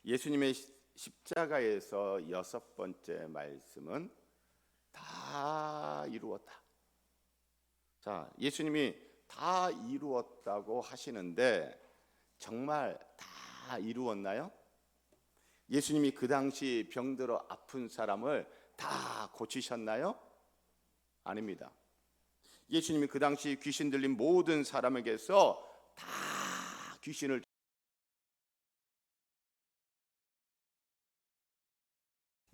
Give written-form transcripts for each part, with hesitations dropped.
예수님의 십자가에서 여섯 번째 말씀은 다 이루었다. 자, 예수님이 다 이루었다고 하시는데 정말 다 이루었나요? 예수님이 그 당시 병들어 아픈 사람을 다 고치셨나요? 아닙니다. 예수님이 그 당시 귀신 들린 모든 사람에게서 다 귀신을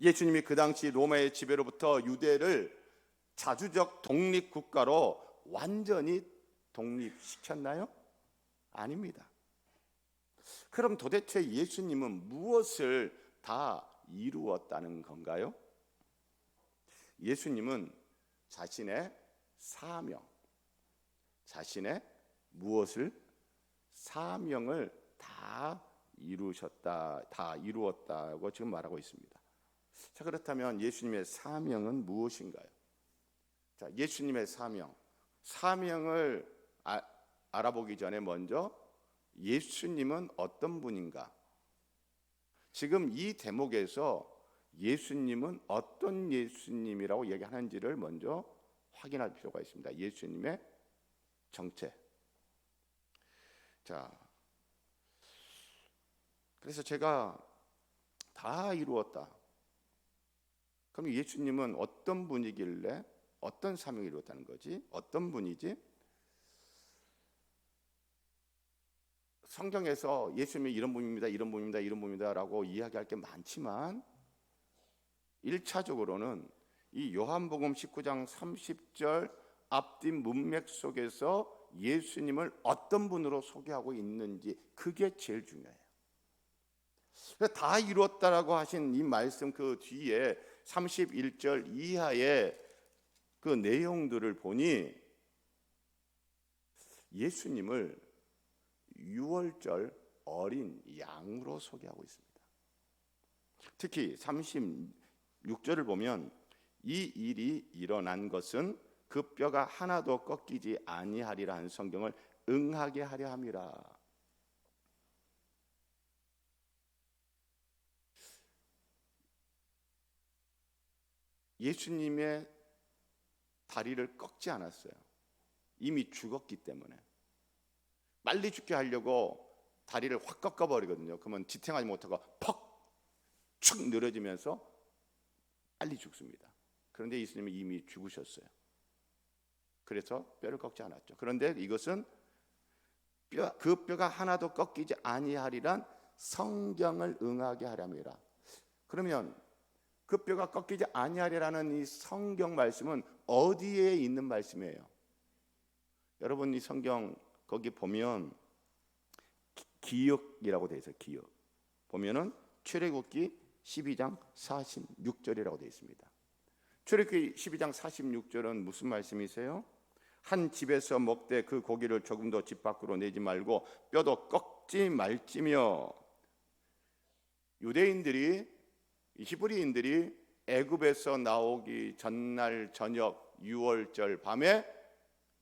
예수님이 그 당시 로마의 지배로부터 유대를 자주적 독립국가로 완전히 독립시켰나요? 아닙니다. 그럼 도대체 예수님은 무엇을 다 이루었다는 건가요? 예수님은 자신의 사명, 자신의 무엇을? 사명을 다 이루셨다, 다 이루었다고 지금 말하고 있습니다. 자, 그렇다면 예수님의 사명은 무엇인가요? 자, 예수님의 사명을 알아보기 전에 먼저 예수님은 어떤 분인가? 지금 이 대목에서 예수님은 어떤 예수님이라고 얘기하는지를 먼저 확인할 필요가 있습니다. 예수님의 정체. 자, 그래서 제가 다 이루었다. 그럼 예수님은 어떤 분이길래 어떤 사명을 이루었다는 거지? 어떤 분이지? 성경에서 예수님이 이런 분입니다, 이런 분입니다, 이런 분입니다라고 이야기할 게 많지만 1차적으로는 이 요한복음 19장 30절 앞뒤 문맥 속에서 예수님을 어떤 분으로 소개하고 있는지 그게 제일 중요해요. 다 이루었다라고 하신 이 말씀 그 뒤에 31절 이하의 그 내용들을 보니 예수님을 유월절 어린 양으로 소개하고 있습니다. 특히 36절을 보면 이 일이 일어난 것은 그 뼈가 하나도 꺾이지 아니하리라 한 성경을 응하게 하려 함이라. 예수님의 다리를 꺾지 않았어요. 이미 죽었기 때문에. 빨리 죽게 하려고 다리를 확 꺾어버리거든요. 그러면 지탱하지 못하고 퍽 늘어지면서 빨리 죽습니다. 그런데 예수님은 이미 죽으셨어요. 그래서 뼈를 꺾지 않았죠. 그런데 이것은 그 뼈가 하나도 꺾이지 아니하리란 성경을 응하게 하려니라. 그러면 그 뼈가 꺾이지 아니하리라는 이 성경 말씀은 어디에 있는 말씀이에요? 여러분 이 성경 거기 보면 기역이라고 되어 있어요. 기역 보면은 출애굽기 12장 46절이라고 되어 있습니다. 출애굽기 12장 46절은 무슨 말씀이세요? 한 집에서 먹되 그 고기를 조금도 집 밖으로 내지 말고 뼈도 꺾지 말지며. 유대인들이 히브리인들이 애굽에서 나오기 전날 저녁 유월절 밤에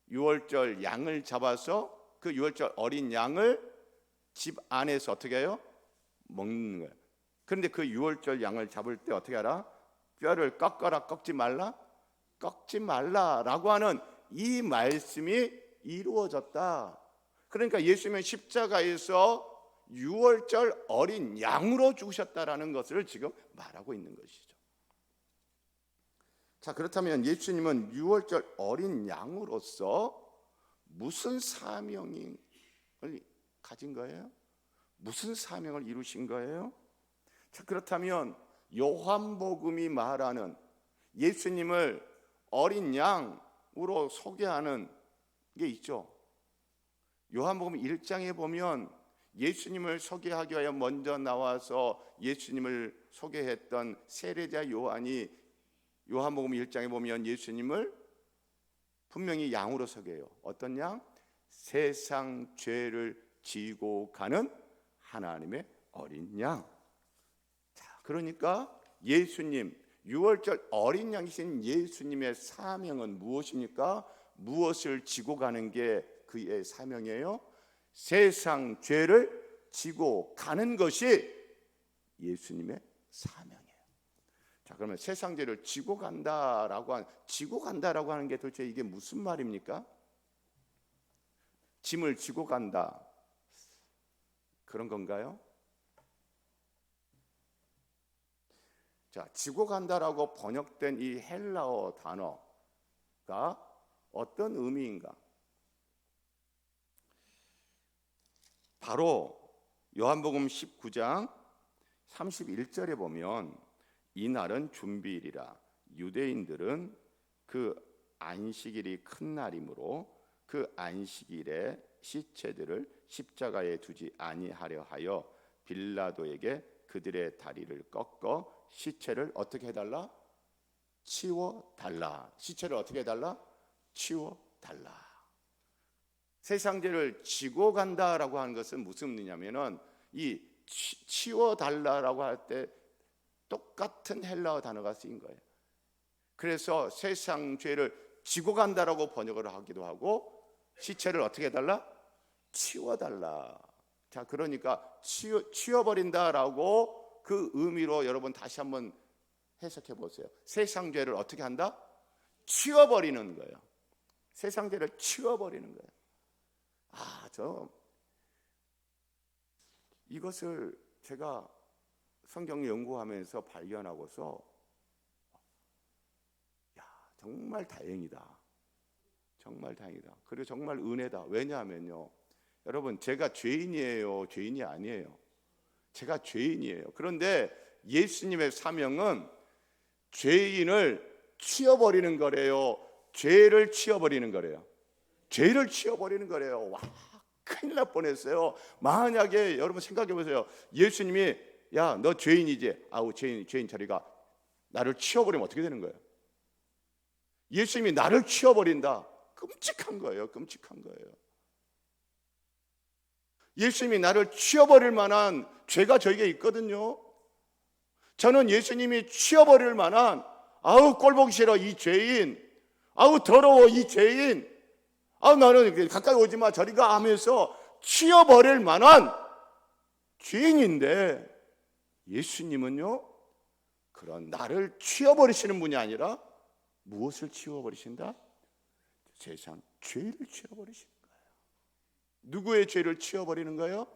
유월절 양을 잡아서 그 유월절 어린 양을 집 안에서 어떻게 해요? 먹는 거예요. 그런데 그 유월절 양을 잡을 때 어떻게 하라? 뼈를 꺾어라, 꺾지 말라? 꺾지 말라라고 하는 이 말씀이 이루어졌다. 그러니까 예수님은 십자가에서 유월절 어린 양으로 죽으셨다라는 것을 지금 말하고 있는 것이죠. 자, 그렇다면 예수님은 유월절 어린 양으로서 무슨 사명을 가진 거예요? 무슨 사명을 이루신 거예요? 자, 그렇다면 요한복음이 말하는 예수님을 어린 양으로 소개하는 게 있죠. 요한복음 1장에 보면 예수님을 소개하기 위하여 먼저 나와서 예수님을 소개했던 세례자 요한이 요한복음 1장에 보면 예수님을 분명히 양으로 소개해요. 어떤 양? 세상 죄를 지고 가는 하나님의 어린 양. 자, 그러니까 예수님 유월절 어린 양이신 예수님의 사명은 무엇입니까? 무엇을 지고 가는 게 그의 사명이에요? 세상 죄를 지고 가는 것이 예수님의 사명이에요. 자, 그러면 세상 죄를 지고 간다라고 하는 게 도대체 이게 무슨 말입니까? 짐을 지고 간다, 그런 건가요? 자, 지고 간다라고 번역된 이 헬라어 단어가 어떤 의미인가? 바로 요한복음 19장 31절에 보면 이날은 준비일이라 유대인들은 그 안식일이 큰 날이므로 그 안식일에 시체들을 십자가에 두지 아니하려 하여 빌라도에게 그들의 다리를 꺾어 시체를 어떻게 해달라? 치워달라. 시체를 어떻게 해달라? 치워달라. 세상 죄를 지고 간다라고 하는 것은 무슨 의미냐면은 이 치워달라라고 할 때 똑같은 헬라어 단어가 쓰인 거예요. 그래서 세상 죄를 지고 간다라고 번역을 하기도 하고 시체를 어떻게 해달라? 치워달라. 자, 그러니까 치워버린다라고 그 의미로 여러분 다시 한번 해석해 보세요. 세상 죄를 어떻게 한다? 치워버리는 거예요. 세상 죄를 치워버리는 거예요. 이것을 제가 성경 연구하면서 발견하고서 정말 다행이다. 정말 다행이다. 그리고 정말 은혜다. 왜냐하면요, 여러분, 제가 죄인이에요? 죄인이 아니에요. 제가 죄인이에요. 그런데 예수님의 사명은 죄인을 치워버리는 거래요. 죄를 치워버리는 거래요. 죄를 치워버리는 거래요. 와, 큰일 날 뻔했어요. 만약에 여러분 생각해 보세요. 예수님이 야, 너 죄인이지? 아우, 죄인 저리가. 나를 치워버리면 어떻게 되는 거예요? 예수님이 나를 치워버린다. 끔찍한 거예요. 끔찍한 거예요. 예수님이 나를 치워버릴 만한 죄가 저에게 있거든요. 저는 예수님이 치워버릴 만한, 아우 꼴보기 싫어 이 죄인, 아우 더러워 이 죄인, 아우 나는 가까이 오지 마 저리 가 하면서 치워버릴 만한 죄인인데, 예수님은요 그런 나를 치워버리시는 분이 아니라 무엇을 치워버리신다? 세상 죄를 치워버리시는 거예요. 누구의 죄를 치워버리는 거예요?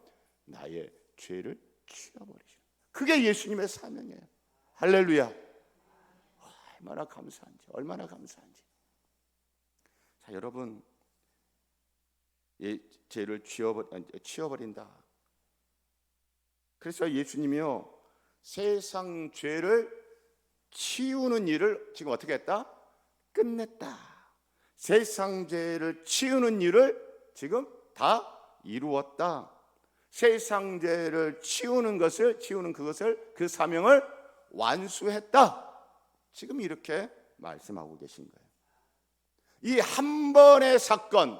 나의 죄를 치워버리시는 거예요. 그게 예수님의 사명이에요. 할렐루야. 얼마나 감사한지, 얼마나 감사한지. 자, 여러분, 죄를 치워버린다. 그래서 예수님이요 세상 죄를 치우는 일을 지금 어떻게 했다? 끝냈다. 세상 죄를 치우는 일을 지금 다 이루었다. 세상 죄를 치우는 그것을 그 사명을 완수했다. 지금 이렇게 말씀하고 계신 거예요. 이 한 번의 사건,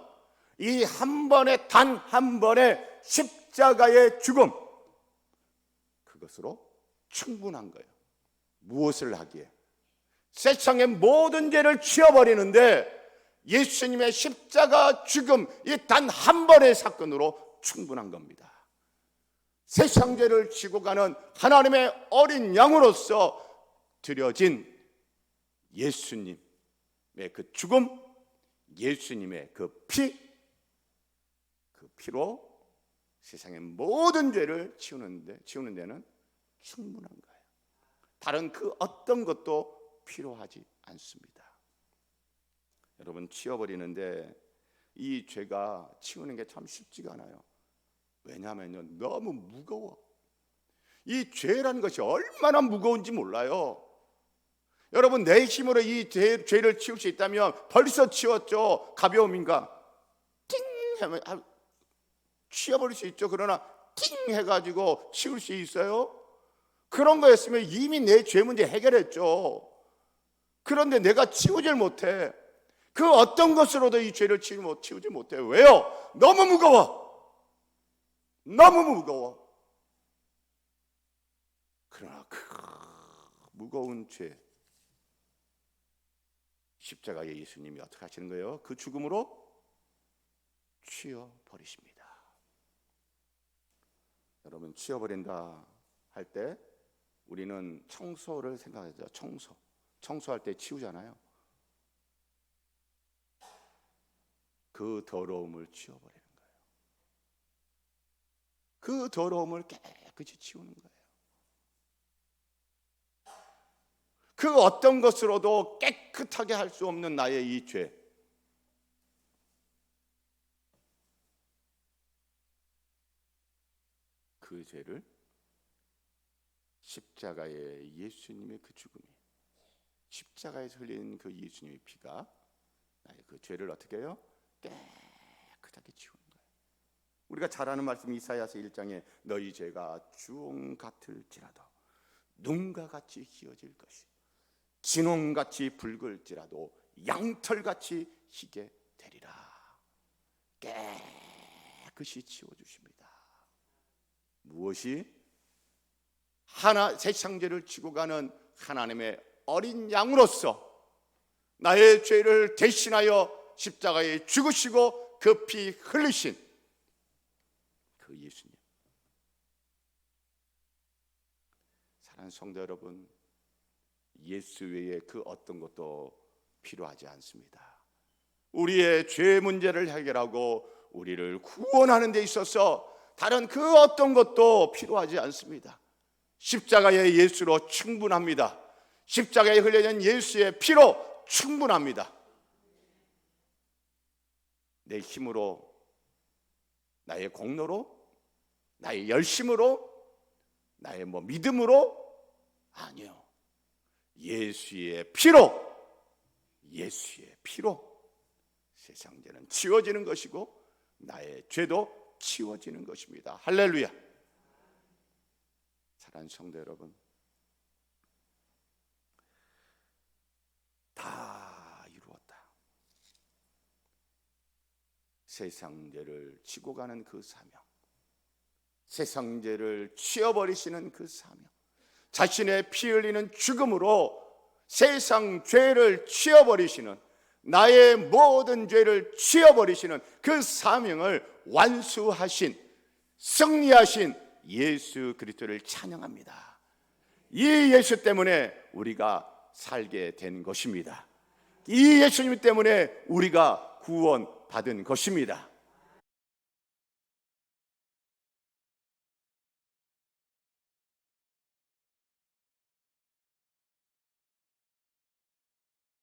이 한 번의 단 한 번의 십자가의 죽음, 그것으로 충분한 거예요. 무엇을 하기에? 세상의 모든 죄를 치워버리는데 예수님의 십자가 죽음, 이 단 한 번의 사건으로 충분한 겁니다. 세상 죄를 지고 가는 하나님의 어린 양으로서 드려진 예수님의 그 죽음, 예수님의 그 피로 세상의 모든 죄를 치우는 데는 충분한 거예요. 다른 그 어떤 것도 필요하지 않습니다. 여러분, 치워버리는데 이 죄가 치우는 게 참 쉽지가 않아요. 왜냐하면요 너무 무거워. 이 죄라는 것이 얼마나 무거운지 몰라요. 여러분, 내 힘으로 이 죄를 치울 수 있다면 벌써 치웠죠. 가벼움인가? 띵 하면 치워버릴 수 있죠. 그러나 띵 해가지고 치울 수 있어요? 그런 거였으면 이미 내 죄 문제 해결했죠. 그런데 내가 치우질 못해. 그 어떤 것으로도 이 죄를 치우지 못해. 왜요? 너무 무거워. 너무 무거워. 그러나 그 무거운 죄, 십자가의 예수님이 어떻게 하시는 거예요? 그 죽음으로 치워버리십니다. 여러분, 치워버린다 할 때 우리는 청소를 생각하죠. 청소할 때 치우잖아요. 그 더러움을 치워버리는 거예요. 그 더러움을 깨끗이 치우는 거예요. 그 어떤 것으로도 깨끗하게 할 수 없는 나의 이 죄, 그 죄를 십자가의 예수님의 그 죽음이, 십자가에서 흘린 그 예수님의 피가 나의 그 죄를 어떻게 해요? 깨끗하게 치우는 거예요. 우리가 잘 아는 말씀 이사야서 1장에 너희 죄가 주홍 같을지라도 눈과 같이 희어질 것이, 진홍같이 붉을지라도 양털같이 희게 되리라. 깨끗이 치워주십니다. 무엇이? 세상 죄를 지고 가는 하나님의 어린 양으로서 나의 죄를 대신하여 십자가에 죽으시고 그 피 흘리신 그 예수님. 사랑하는 성도 여러분, 예수 외에 그 어떤 것도 필요하지 않습니다. 우리의 죄 문제를 해결하고 우리를 구원하는 데 있어서 다른 그 어떤 것도 필요하지 않습니다. 십자가의 예수로 충분합니다. 십자가에 흘려진 예수의 피로 충분합니다. 내 힘으로, 나의 공로로, 나의 열심으로, 나의 믿음으로, 아니요. 예수의 피로, 예수의 피로 세상 죄는 치워지는 것이고 나의 죄도 치워지는 것입니다. 할렐루야. 사랑하는 성도 여러분, 다 이루었다. 세상 죄를 지고 가는 그 사명, 세상 죄를 치워버리시는 그 사명, 자신의 피 흘리는 죽음으로 세상 죄를 치워버리시는, 나의 모든 죄를 치워버리시는 그 사명을 완수하신, 승리하신 예수 그리스도를 찬양합니다. 이 예수 때문에 우리가 살게 된 것입니다. 이 예수님 때문에 우리가 구원받은 것입니다.